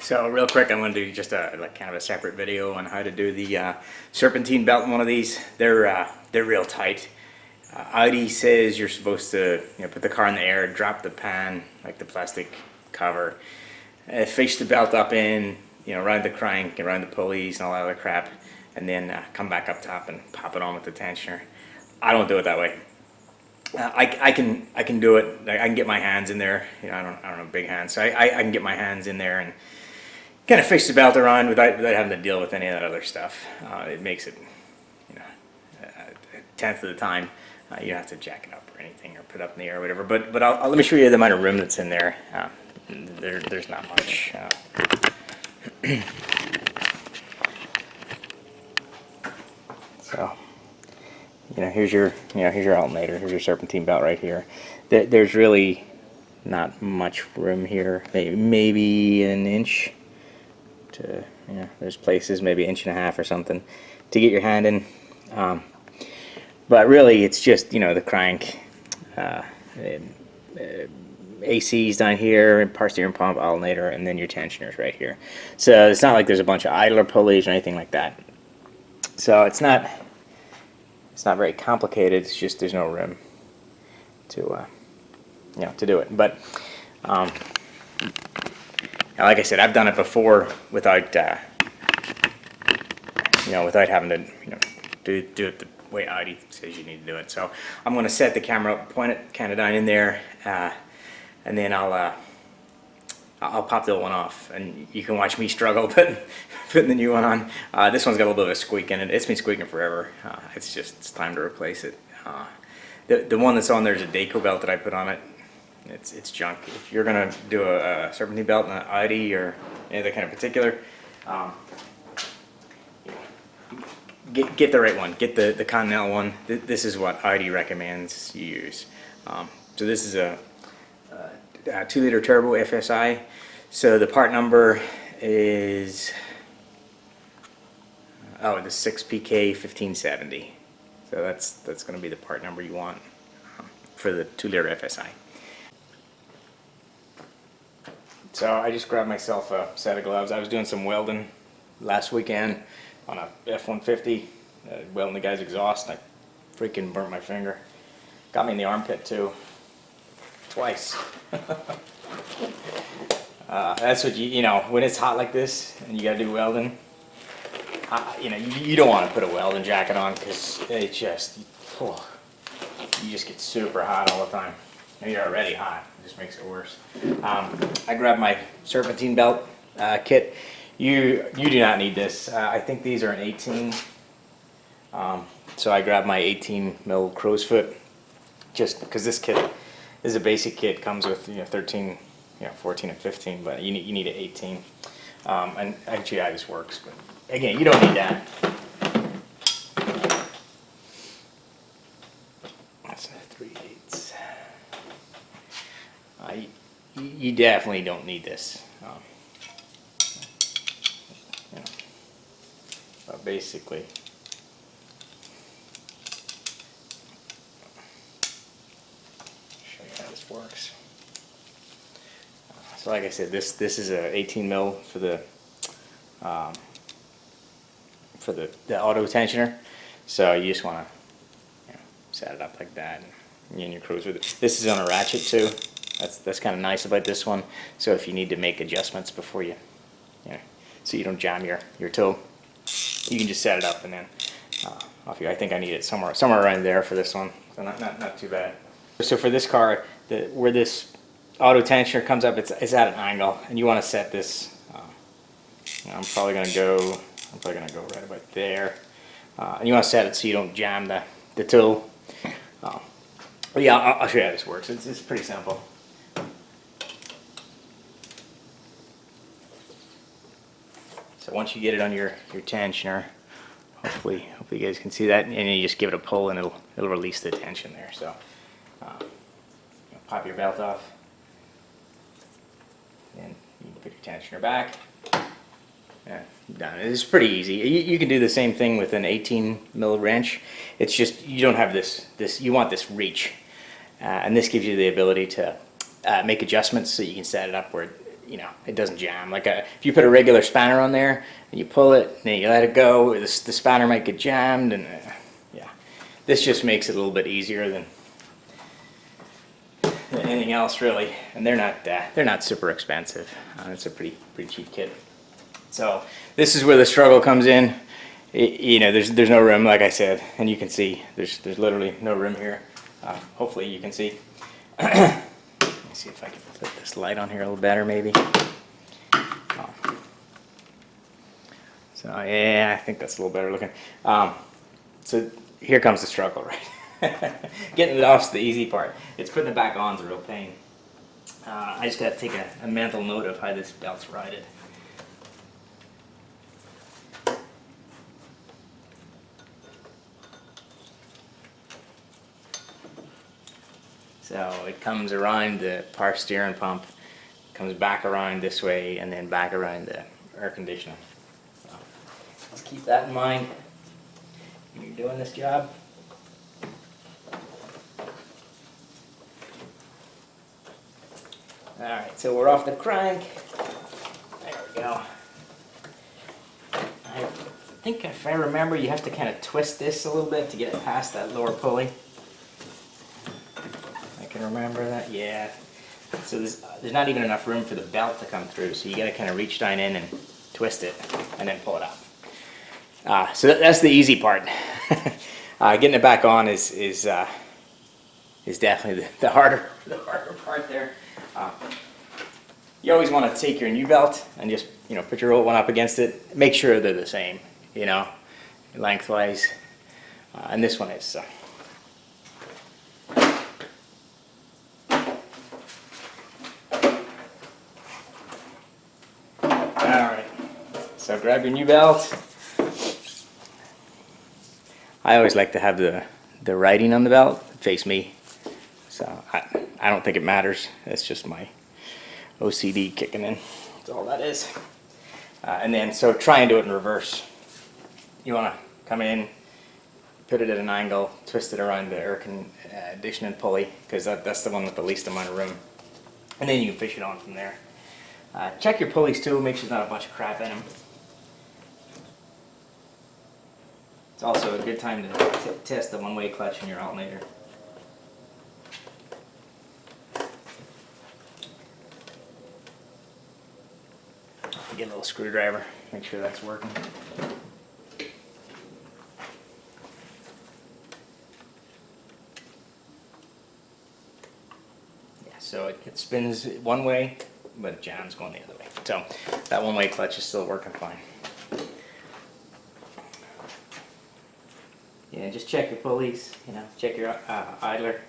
So real quick, I'm going to do just a kind of a separate video on how to do the serpentine belt in one of these. They're real tight. Audi says you're supposed to put the car in the air, drop the pan, like the plastic cover, fish the belt up in, around the crank, around the pulleys and all that other crap, and then come back up top and pop it on with the tensioner. I don't do it that way. I can do it. I can get my hands in there. I don't have big hands, so I can get my hands in there and kind of fish the belt around without having to deal with any of that other stuff. It makes it, a tenth of the time. You don't have to jack it up or anything or put it up in the air or whatever. But let me show you the amount of room that's in there. There's not much. So, here's your alternator. Here's your serpentine belt right here. There's really not much room here. Maybe an inch. There's places maybe 1.5 inches or something to get your hand in, but really it's just the crank, ACs down here, power steering pump, alternator, and then your tensioners right here. So it's not like there's a bunch of idler pulleys or anything like that. So it's not very complicated. It's just there's no room to to do it. But like I said, I've done it before without without having to do it the way Audi says you need to do it. So I'm going to set the camera up, point it kind of down in there, and then I'll pop the old one off, and you can watch me struggle putting the new one on. This one's got a little bit of a squeak in it. It's been squeaking forever. It's time to replace it. The one that's on there is a Deco belt that I put on it. It's junk. If you're gonna do a serpentine belt in an Audi or any other kind of particular, get the right one. Get the Continental one. This is what Audi recommends you use. So this is a 2-liter turbo FSI. So the part number is the 6PK1570. So that's going to be the part number you want for the 2-liter FSI. So I just grabbed myself a set of gloves. I was doing some welding last weekend on a F-150, welding the guy's exhaust, and I freaking burnt my finger. Got me in the armpit too, twice. That's what when it's hot like this and you gotta do welding, you don't want to put a welding jacket on because it just, you just get super hot all the time. And you're already hot, it just makes it worse. I grabbed my serpentine belt kit. You do not need this. I think these are an 18. So I grabbed my 18 mil crow's foot, just because this kit is a basic kit, comes with 13, 14 and 15, but you need an 18. And actually this works, but again, you don't need that. That's a 3/8. You definitely don't need this. But basically, show you how this works. So like I said, this is a 18 mil for the auto tensioner. So you just want to set it up like that, and you cruise with it. This is on a ratchet too. That's kind of nice about this one. So if you need to make adjustments before so you don't jam your toe, you can just set it up and then off here. I think I need it somewhere around there for this one, so not too bad. So for this car, where this auto tensioner comes up, it's at an angle, and you want to set this. I'm probably gonna go right about there, and you want to set it so you don't jam the toe. But yeah, I'll show you how this works. It's pretty simple. So once you get it on your tensioner, hopefully you guys can see that, and you just give it a pull and it'll release the tension there. So pop your belt off, and you can put your tensioner back. Done. It's pretty easy. You can do the same thing with an 18 mil wrench. It's just you don't have this. You want this reach, and this gives you the ability to make adjustments so you can set it up where you know, it doesn't jam. Like if you put a regular spanner on there and you pull it and then you let it go, the spanner might get jammed, and yeah, this just makes it a little bit easier than anything else really. And they're not super expensive. It's a pretty cheap kit. So this is where the struggle comes in. You know, there's no room, like I said, and you can see there's literally no room here. Hopefully you can see. Let me see if I can put this light on here a little better, maybe. So yeah, I think that's a little better looking. So here comes the struggle, right? Getting it off's the easy part. It's putting it back on's a real pain. I just got to take a mental note of how this belt's righted. So it comes around the power steering pump, comes back around this way, and then back around the air conditioner. So let's keep that in mind when you're doing this job. Alright, so we're off the crank. There we go. I think if I remember, you have to kind of twist this a little bit to get it past that lower pulley. I can remember that, yeah. So there's not even enough room for the belt to come through, so you got to kind of reach down in and twist it, and then pull it up. So that's the easy part. Getting it back on is definitely the harder part there. You always want to take your new belt and just, you know, put your old one up against it. Make sure they're the same, you know, lengthwise. And this one is. So. Alright, so grab your new belt. I always like to have the writing on the belt face me. So I don't think it matters. It's just my OCD kicking in. That's all that is. And then, so try and do it in reverse. You want to come in, put it at an angle, twist it around the air conditioning pulley, because that's the one with the least amount of room. And then you can fish it on from there. Check your pulleys too, make sure there's not a bunch of crap in them. It's also a good time to test the one-way clutch in your alternator. Get a little screwdriver, make sure that's working. Yeah, so it spins one way, but it jams going the other way. So that one-way clutch is still working fine. Yeah, just check your pulleys, you know, check your idler.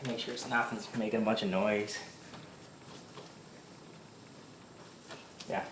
Make sure nothing's making a bunch of noise. Yeah,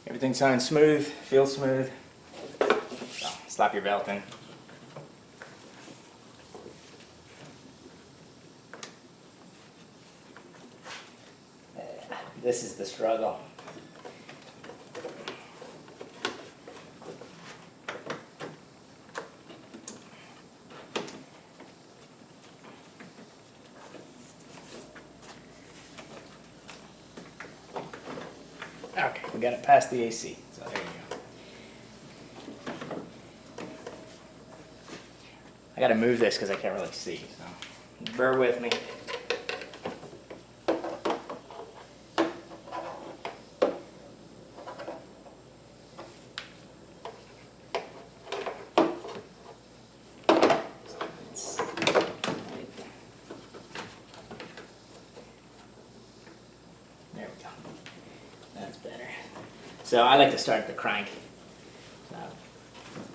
everything sounds smooth, feels smooth. So, slap your belt in. This is the struggle. Okay, we got it past the AC, so there you go. I gotta move this because I can't really see, so bear with me. There we go. That's better. So I like to start at the crank.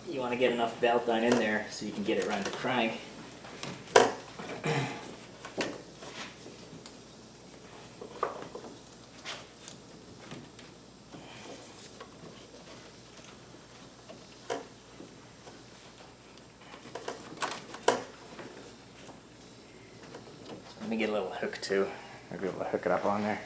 You want to get enough belt down in there so you can get it around the crank. Let me get a little hook too. I'll be able to hook it up on there.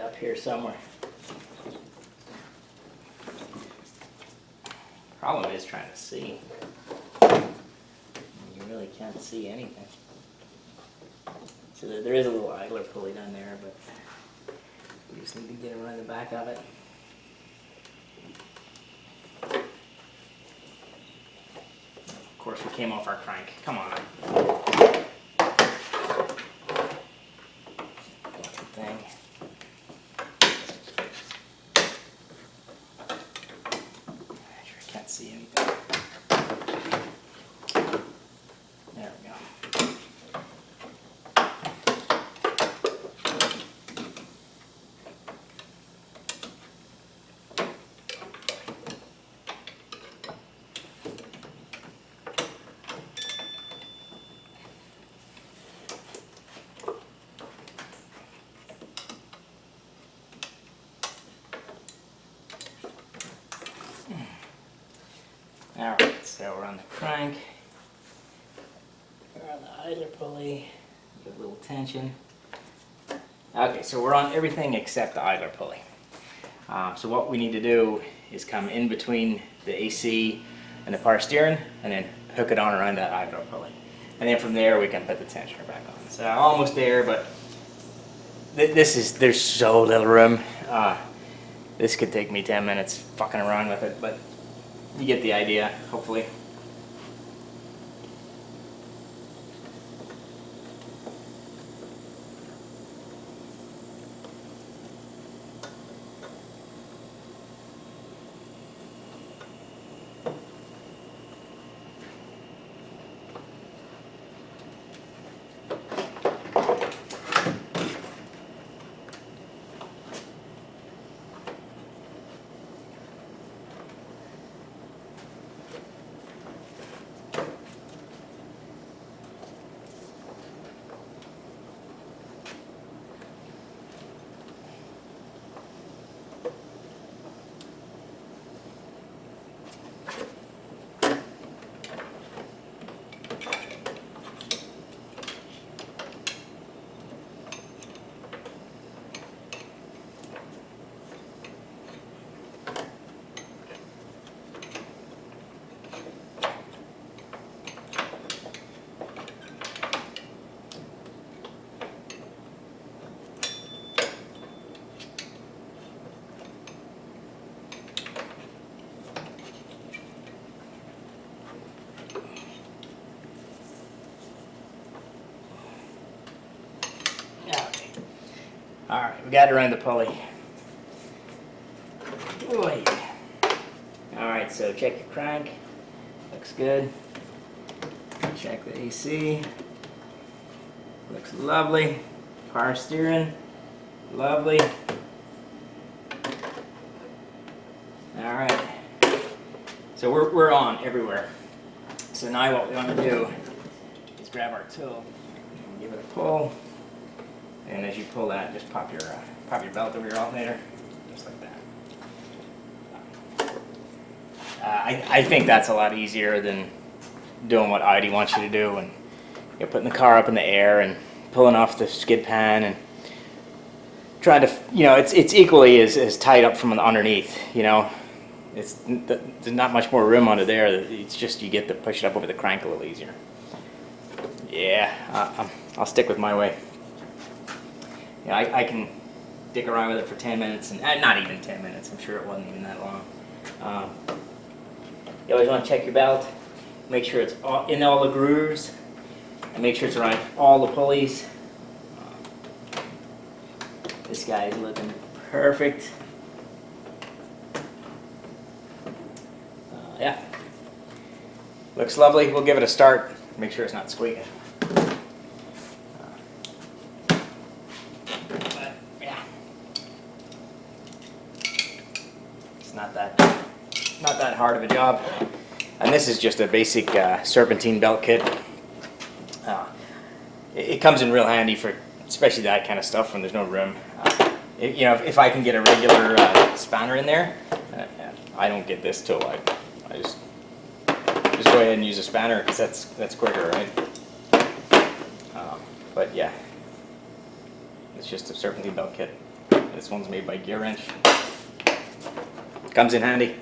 up here somewhere. Problem is trying to see. You really can't see anything. So there is a little idler pulley down there, but we just need to get around the back of it. Of course, we came off our crank. Come on. That's the thing. I sure can't see anything. There we go. Alright, so we're on the crank, we're on the idler pulley, give a little tension. Okay, so we're on everything except the idler pulley. So what we need to do is come in between the AC and the power steering and then hook it on around that idler pulley. And then from there we can put the tensioner back on. So almost there, but there's so little room. This could take me 10 minutes fucking around with it, but you get the idea, hopefully. Alright, we got it around the pulley. Alright, so check your crank. Looks good. Check the AC. Looks lovely. Power steering. Lovely. Alright. So we're on everywhere. So now what we want to do is grab our tool and give it a pull. And as you pull that, just pop your belt over your alternator, just like that. I think that's a lot easier than doing what Audi wants you to do, and putting the car up in the air and pulling off the skid pan and trying to, it's equally as tight up from underneath. There's not much more room under there. It's just you get to push it up over the crank a little easier. Yeah, I'll stick with my way. I can dick around with it for 10 minutes, and not even 10 minutes, I'm sure it wasn't even that long. You always want to check your belt, make sure it's in all the grooves, and make sure it's around all the pulleys. This guy is looking perfect. Yeah, looks lovely. We'll give it a start, make sure it's not squeaking. Not that hard of a job, and this is just a basic Serpentine belt kit. It comes in real handy for especially that kind of stuff when there's no room. If I can get a regular spanner in there, I don't get this tool. I just go ahead and use a spanner because that's quicker, right? But yeah, it's just a Serpentine belt kit. This one's made by Gear Wrench. Comes in handy.